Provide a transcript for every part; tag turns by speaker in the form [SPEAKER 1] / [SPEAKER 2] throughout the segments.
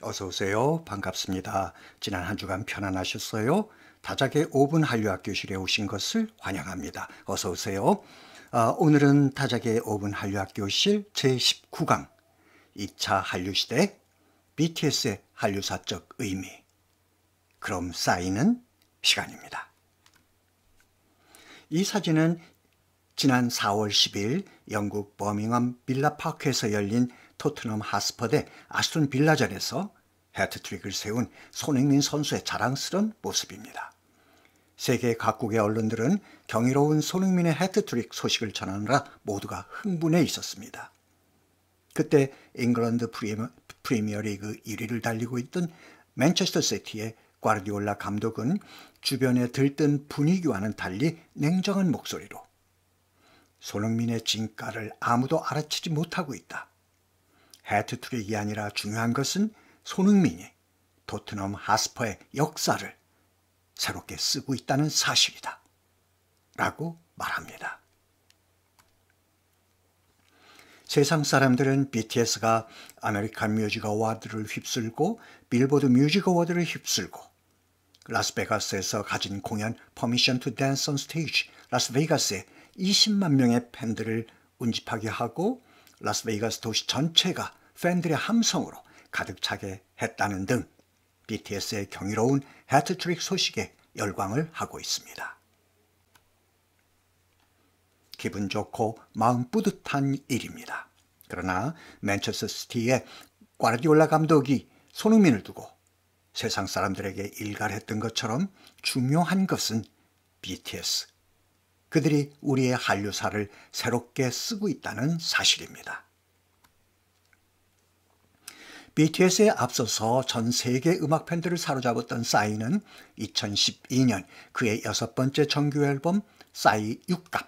[SPEAKER 1] 어서 오세요. 반갑습니다. 지난 한 주간 편안하셨어요? 다작의 5분 한류학교실에 오신 것을 환영합니다. 어서 오세요. 오늘은 다작의 5분 한류학교실 제19강 2차 한류시대 BTS의 한류사적 의미. 그럼 쌓이는 시간입니다. 이 사진은 지난 4월 10일 영국 버밍엄 빌라파크에서 열린 토트넘 하스퍼 대 아스톤 빌라전에서 해트트릭을 세운 손흥민 선수의 자랑스러운 모습입니다. 세계 각국의 언론들은 경이로운 손흥민의 해트트릭 소식을 전하느라 모두가 흥분해 있었습니다. 그때 잉글랜드 프리미어리그 1위를 달리고 있던 맨체스터 시티의 과르디올라 감독은 주변에 들뜬 분위기와는 달리 냉정한 목소리로 손흥민의 진가를 아무도 알아채지 못하고 있다. 해트트릭이 아니라 중요한 것은 손흥민이 토트넘 하스퍼의 역사를 새롭게 쓰고 있다는 사실이다. 라고 말합니다. 세상 사람들은 BTS가 아메리칸 뮤직 어워드를 휩쓸고 빌보드 뮤직 어워드를 휩쓸고 라스베가스에서 가진 공연 퍼미션 투 댄스 온 스테이지 라스베이거스에 20만 명의 팬들을 운집하게 하고 라스베이거스 도시 전체가 팬들의 함성으로 가득 차게 했다는 등 BTS의 경이로운 해트트릭 소식에 열광을 하고 있습니다. 기분 좋고 마음 뿌듯한 일입니다. 그러나 맨체스터 시티의 과르디올라 감독이 손흥민을 두고 세상 사람들에게 일갈했던 것처럼 중요한 것은 BTS, 그들이 우리의 한류사를 새롭게 쓰고 있다는 사실입니다. BTS에 앞서서 전 세계 음악 팬들을 사로잡았던 싸이는 2012년 그의 6번째 정규 앨범 싸이 6갑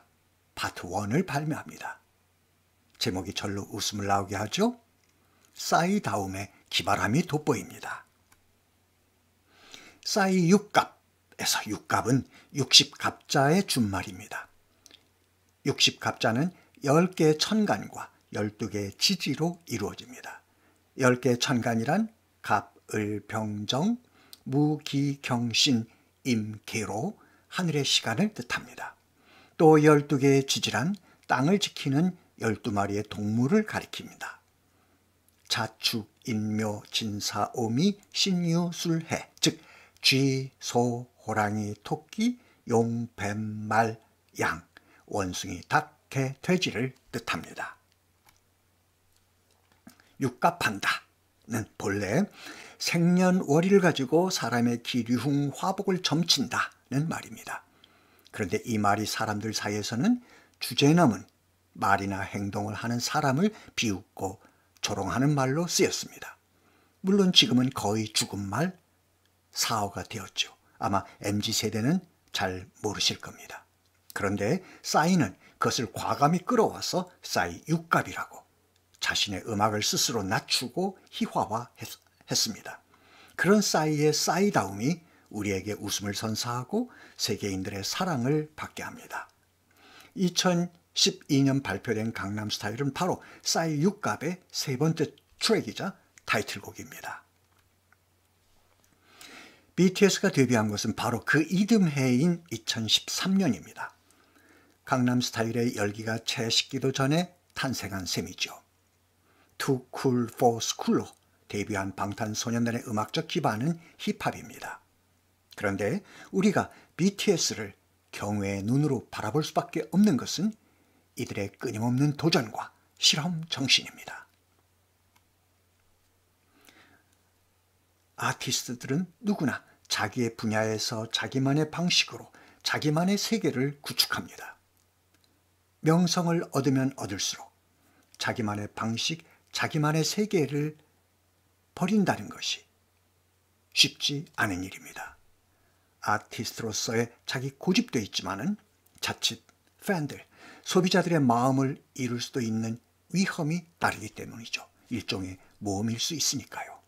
[SPEAKER 1] 파트 1을 발매합니다. 제목이 절로 웃음을 나오게 하죠. 싸이다움의 기발함이 돋보입니다. 싸이 6갑에서 6갑은 60갑자의 준말입니다. 60갑자는 10개의 천간과 12개의 지지로 이루어집니다. 10개의 천간이란 갑, 을, 병정, 무, 기, 경신, 임, 계로 하늘의 시간을 뜻합니다. 또 12개의 지지란 땅을 지키는 12마리의 동물을 가리킵니다. 자축, 인묘, 진사, 오미, 신유, 술해, 즉 쥐, 소, 호랑이, 토끼, 용, 뱀, 말, 양, 원숭이, 닭, 개, 돼지를 뜻합니다. 육갑한다는 본래 생년월일을 가지고 사람의 기류흉 화복을 점친다는 말입니다. 그런데 이 말이 사람들 사이에서는 주제넘은 말이나 행동을 하는 사람을 비웃고 조롱하는 말로 쓰였습니다. 물론 지금은 거의 죽은 말, 사어가 되었죠. 아마 MZ세대는 잘 모르실 겁니다. 그런데 싸이는 그것을 과감히 끌어와서 싸이 육갑이라고 자신의 음악을 스스로 낮추고 희화화했습니다. 그런 싸이의 싸이다움이 우리에게 웃음을 선사하고 세계인들의 사랑을 받게 합니다. 2012년 발표된 강남스타일은 바로 싸이 6갑의 세 번째 트랙이자 타이틀곡입니다. BTS가 데뷔한 것은 바로 그 이듬해인 2013년입니다. 강남스타일의 열기가 채 식기도 전에 탄생한 셈이죠. Too Cool for School로 데뷔한 방탄소년단의 음악적 기반은 힙합입니다. 그런데 우리가 BTS를 경외의 눈으로 바라볼 수밖에 없는 것은 이들의 끊임없는 도전과 실험 정신입니다. 아티스트들은 누구나 자기의 분야에서 자기만의 방식으로 자기만의 세계를 구축합니다. 명성을 얻으면 얻을수록 자기만의 방식, 자기만의 세계를 버린다는 것이 쉽지 않은 일입니다. 아티스트로서의 자기 고집도 있지만은 자칫 팬들, 소비자들의 마음을 이룰 수도 있는 위험이 따르기 때문이죠. 일종의 모험일 수 있으니까요.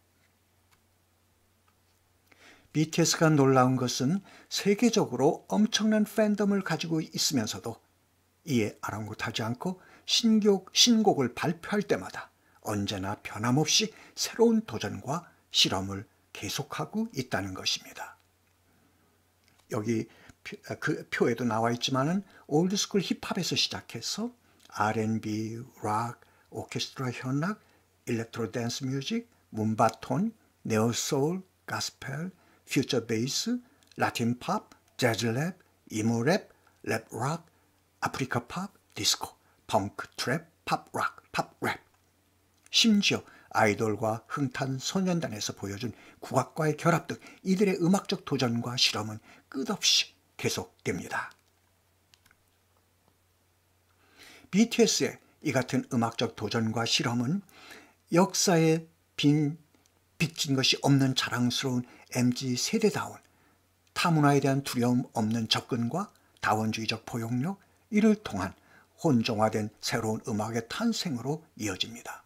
[SPEAKER 1] BTS가 놀라운 것은 세계적으로 엄청난 팬덤을 가지고 있으면서도 이에 아랑곳하지 않고 신곡을 발표할 때마다 언제나 변함없이 새로운 도전과 실험을 계속하고 있다는 것입니다. 여기 그 표에도 나와 있지만은 올드스쿨 힙합에서 시작해서 R&B, 락, 오케스트라 현악, 일렉트로 댄스 뮤직, 문바톤, 네오 소울, 가스펠, 퓨처 베이스, 라틴 팝, 재즈 랩, 이모 랩, 랩 락, 아프리카 팝, 디스코, 펑크, 트랩, 팝 락, 팝 랩. 심지어 아이돌과 흥탄소년단에서 보여준 국악과의 결합 등 이들의 음악적 도전과 실험은 끝없이 계속됩니다. BTS의 이 같은 음악적 도전과 실험은 역사에 빚진 것이 없는 자랑스러운 MZ세대다운 타문화에 대한 두려움 없는 접근과 다원주의적 포용력, 이를 통한 혼종화된 새로운 음악의 탄생으로 이어집니다.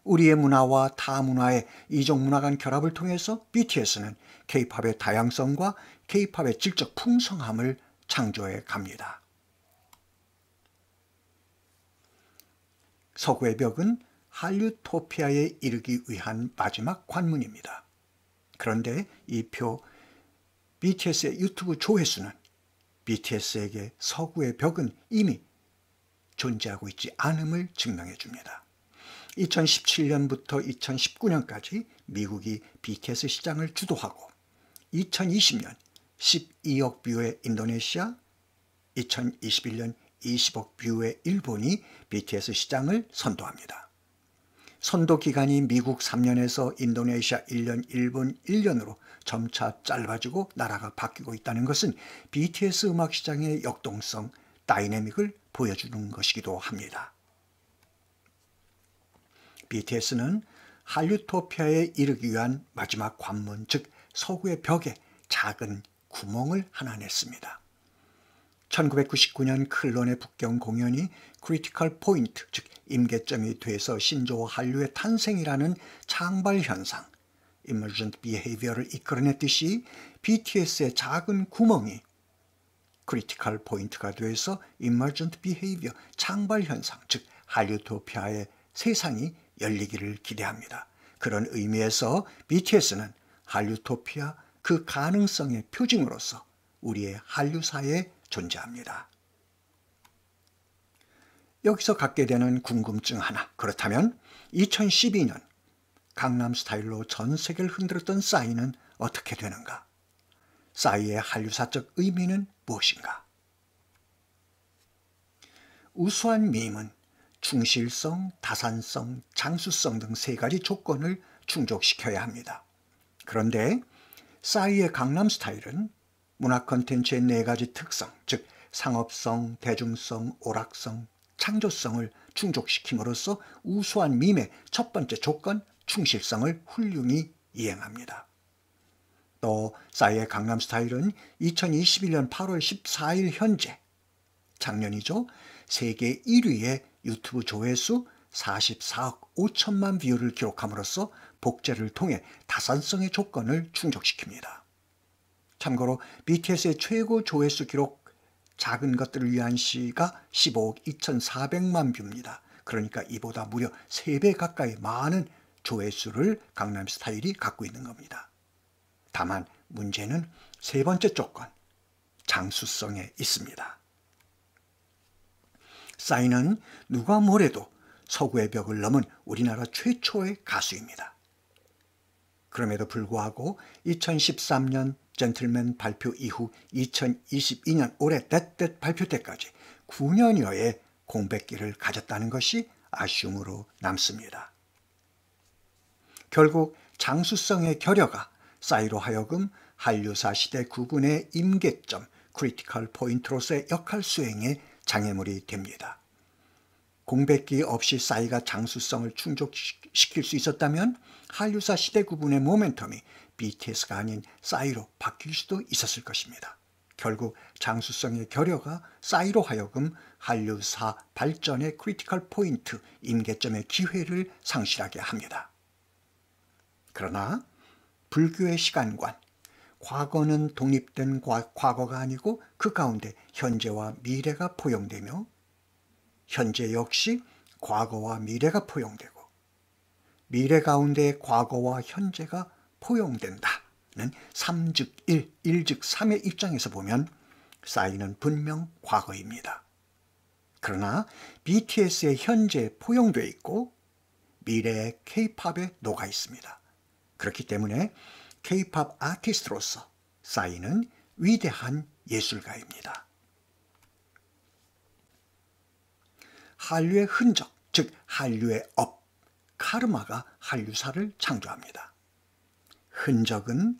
[SPEAKER 1] 우리의 문화와 타문화의 이종 문화 간 결합을 통해서 BTS는 K-팝의 다양성과 K-팝의 질적 풍성함을 창조해 갑니다. 서구의 벽은 할리우토피아에 이르기 위한 마지막 관문입니다. 그런데 이 표 BTS의 유튜브 조회수는 BTS에게 서구의 벽은 이미 존재하고 있지 않음을 증명해 줍니다. 2017년부터 2019년까지 미국이 BTS 시장을 주도하고 2020년 12억 뷰의 인도네시아, 2021년 20억 뷰의 일본이 BTS 시장을 선도합니다. 선도 기간이 미국 3년에서 인도네시아 1년, 일본 1년으로 점차 짧아지고 나라가 바뀌고 있다는 것은 BTS 음악 시장의 역동성, 다이내믹을 보여주는 것이기도 합니다. BTS는 할리우토피아에 이르기 위한 마지막 관문, 즉 서구의 벽에 작은 구멍을 하나 냈습니다. 1999년 클론의 북경 공연이 크리티컬 포인트, 즉 임계점이 돼서 신조어 한류의 탄생이라는 창발 현상, Emergent Behavior를 이끌어냈듯이 BTS의 작은 구멍이 크리티컬 포인트가 돼서 Emergent Behavior, 창발 현상, 즉 할리우토피아의 세상이 열리기를 기대합니다. 그런 의미에서 BTS는 할리우토피아 그 가능성의 표징으로서 우리의 한류사회에 존재합니다. 여기서 갖게 되는 궁금증 하나. 그렇다면 2012년 강남스타일로 전 세계를 흔들었던 싸이는 어떻게 되는가? 싸이의 한류사적 의미는 무엇인가? 우수한 밈은 충실성, 다산성, 장수성 등 세 가지 조건을 충족시켜야 합니다. 그런데 싸이의 강남스타일은 문화 콘텐츠의 네 가지 특성, 즉 상업성, 대중성, 오락성, 창조성을 충족시킴으로써 우수한 밈의 첫 번째 조건, 충실성을 훌륭히 이행합니다. 또 싸이의 강남스타일은 2021년 8월 14일 현재, 작년이죠, 세계 1위의 유튜브 조회수 44억 5천만 뷰를 기록함으로써 복제를 통해 다산성의 조건을 충족시킵니다. 참고로 BTS의 최고 조회수 기록 작은 것들을 위한 시가 15억 2,400만 뷰입니다. 그러니까 이보다 무려 3배 가까이 많은 조회수를 강남스타일이 갖고 있는 겁니다. 다만 문제는 세 번째 조건, 장수성에 있습니다. 싸이는 누가 뭐래도 서구의 벽을 넘은 우리나라 최초의 가수입니다. 그럼에도 불구하고 2013년 젠틀맨 발표 이후 2022년 올해 뎃뎃 발표 때까지 9년여의 공백기를 가졌다는 것이 아쉬움으로 남습니다. 결국 장수성의 결여가 싸이로 하여금 한류사 시대 구분의 임계점, 크리티컬 포인트로서의 역할 수행에 장애물이 됩니다. 공백기 없이 싸이가 장수성을 충족시킬 수 있었다면 한류사 시대 구분의 모멘텀이 BTS가 아닌 싸이로 바뀔 수도 있었을 것입니다. 결국 장수성의 결여가 싸이로 하여금 한류사 발전의 크리티컬 포인트, 임계점의 기회를 상실하게 합니다. 그러나 불교의 시간관, 과거는 독립된 과거가 아니고 그 가운데 현재와 미래가 포용되며 현재 역시 과거와 미래가 포용되고 미래 가운데의 과거와 현재가 포용된다는 3즉1, 1즉3의 입장에서 보면 싸이는 분명 과거입니다. 그러나 BTS의 현재에 포용되어 있고 미래의 K-팝에 녹아 있습니다. 그렇기 때문에 K-팝 아티스트로서 싸이는 위대한 예술가입니다. 한류의 흔적, 즉 한류의 업, 카르마가 한류사를 창조합니다. 흔적은,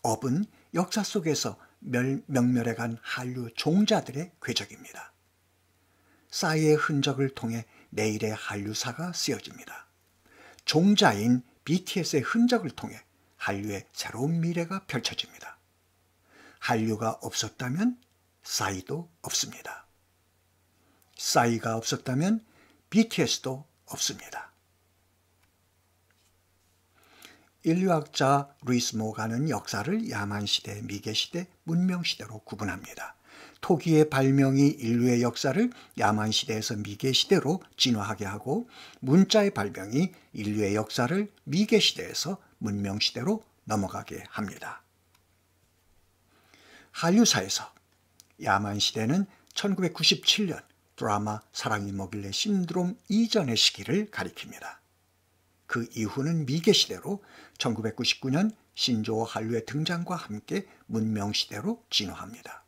[SPEAKER 1] 업은 역사 속에서 명멸해간 한류 종자들의 궤적입니다. 싸이의 흔적을 통해 내일의 한류사가 쓰여집니다. 종자인 BTS의 흔적을 통해 한류의 새로운 미래가 펼쳐집니다. 한류가 없었다면 싸이도 없습니다. 싸이가 없었다면 BTS도 없습니다. 인류학자 루이스 모가는 역사를 야만시대, 미개시대, 문명시대로 구분합니다. 토기의 발명이 인류의 역사를 야만시대에서 미개시대로 진화하게 하고 문자의 발명이 인류의 역사를 미개시대에서 문명시대로 넘어가게 합니다. 한류사에서 야만시대는 1997년 드라마 사랑이 뭐길래 신드롬 이전의 시기를 가리킵니다. 그 이후는 미개시대로 1999년 신조어 한류의 등장과 함께 문명시대로 진화합니다.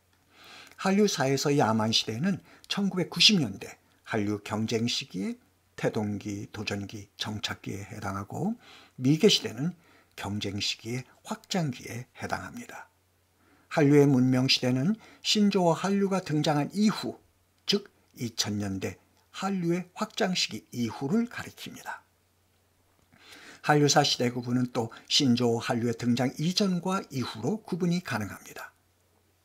[SPEAKER 1] 한류사에서 야만시대는 1990년대 한류 경쟁 시기에 태동기, 도전기, 정착기에 해당하고 미개시대는 경쟁 시기의 확장기에 해당합니다. 한류의 문명시대는 신조어 한류가 등장한 이후, 즉 2000년대 한류의 확장 시기 이후를 가리킵니다. 한류사 시대 구분은 또 신조어 한류의 등장 이전과 이후로 구분이 가능합니다.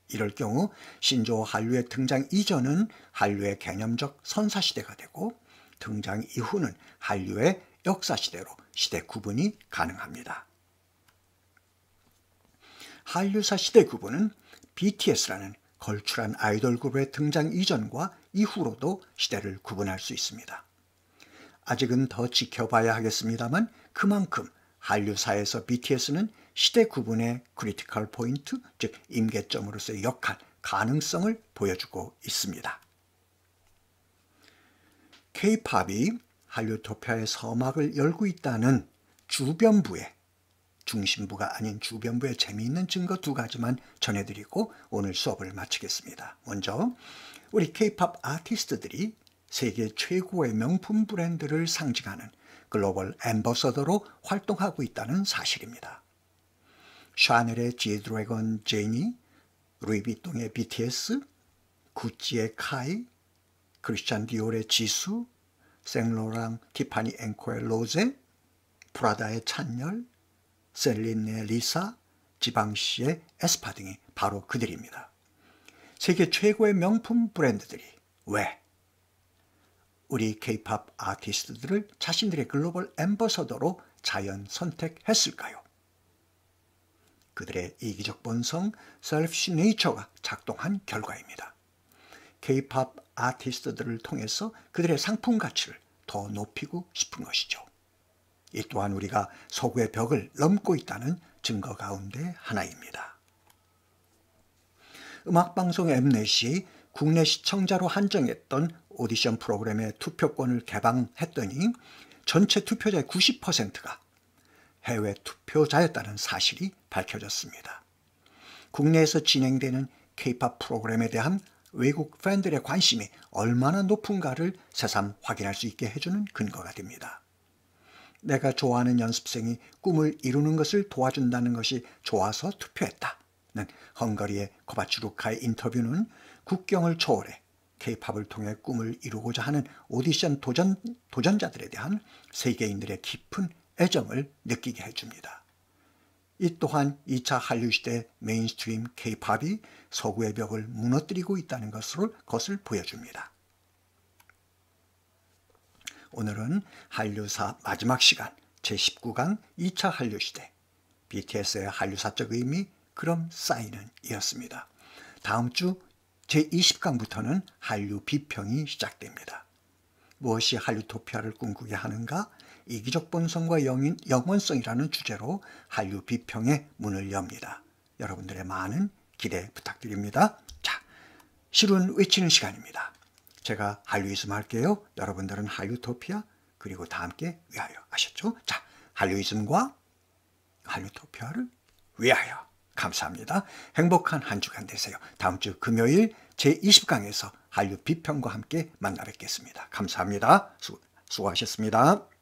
[SPEAKER 1] 이럴 경우 신조어 한류의 등장 이전은 한류의 개념적 선사시대가 되고 등장 이후는 한류의 역사시대로 시대 구분이 가능합니다. 한류사 시대 구분은 BTS라는 걸출한 아이돌 그룹의 등장 이전과 이후로도 시대를 구분할 수 있습니다. 아직은 더 지켜봐야 하겠습니다만 그만큼 한류사에서 BTS는 시대 구분의 크리티컬 포인트, 즉 임계점으로서의 역할, 가능성을 보여주고 있습니다. K-팝이 한류토피아의 서막을 열고 있다는 주변부의, 중심부가 아닌 주변부의 재미있는 증거 두 가지만 전해드리고 오늘 수업을 마치겠습니다. 먼저 우리 K-팝 아티스트들이 세계 최고의 명품 브랜드를 상징하는 글로벌 앰버서더로 활동하고 있다는 사실입니다. 샤넬의 G-드래곤 제니, 루이비통의 BTS, 구찌의 카이, 크리스찬 디올의 지수, 생로랑 티파니 앵코의 로제, 프라다의 찬열, 셀린의 리사, 지방시의 에스파 등이 바로 그들입니다. 세계 최고의 명품 브랜드들이 왜 우리 K-팝 아티스트들을 자신들의 글로벌 앰버서더로 자연 선택했을까요? 그들의 이기적 본성, selfish nature가 작동한 결과입니다. K-팝 아티스트들을 통해서 그들의 상품 가치를 더 높이고 싶은 것이죠. 이 또한 우리가 서구의 벽을 넘고 있다는 증거 가운데 하나입니다. 음악방송 엠넷이 국내 시청자로 한정했던 오디션 프로그램의 투표권을 개방했더니 전체 투표자의 90%가 해외 투표자였다는 사실이 밝혀졌습니다. 국내에서 진행되는 K-팝 프로그램에 대한 외국 팬들의 관심이 얼마나 높은가를 새삼 확인할 수 있게 해주는 근거가 됩니다. 내가 좋아하는 연습생이 꿈을 이루는 것을 도와준다는 것이 좋아서 투표했다는 헝가리의 코바츠루카의 인터뷰는 국경을 초월해 K-팝을 통해 꿈을 이루고자 하는 오디션 도전자들에 대한 세계인들의 깊은 애정을 느끼게 해줍니다. 이 또한 2차 한류시대 메인스트림 K-팝이 서구의 벽을 무너뜨리고 있다는 것을 보여줍니다. 오늘은 한류사 마지막 시간 제19강 2차 한류시대 BTS의 한류사적 의미 그럼 싸이는 이었습니다. 다음 주 제20강부터는 한류 비평이 시작됩니다. 무엇이 한류토피아를 꿈꾸게 하는가? 이기적 본성과 영원성이라는 주제로 한류 비평의 문을 엽니다. 여러분들의 많은 기대 부탁드립니다. 자, 실은 외치는 시간입니다. 제가 한류이즘 할게요. 여러분들은 한류토피아 그리고 다 함께 위하여. 아셨죠? 자, 한류이즘과 한류토피아를 위하여. 감사합니다. 행복한 한 주간 되세요. 다음 주 금요일 제20강에서 한류 비평과 함께 만나 뵙겠습니다. 감사합니다. 수고하셨습니다.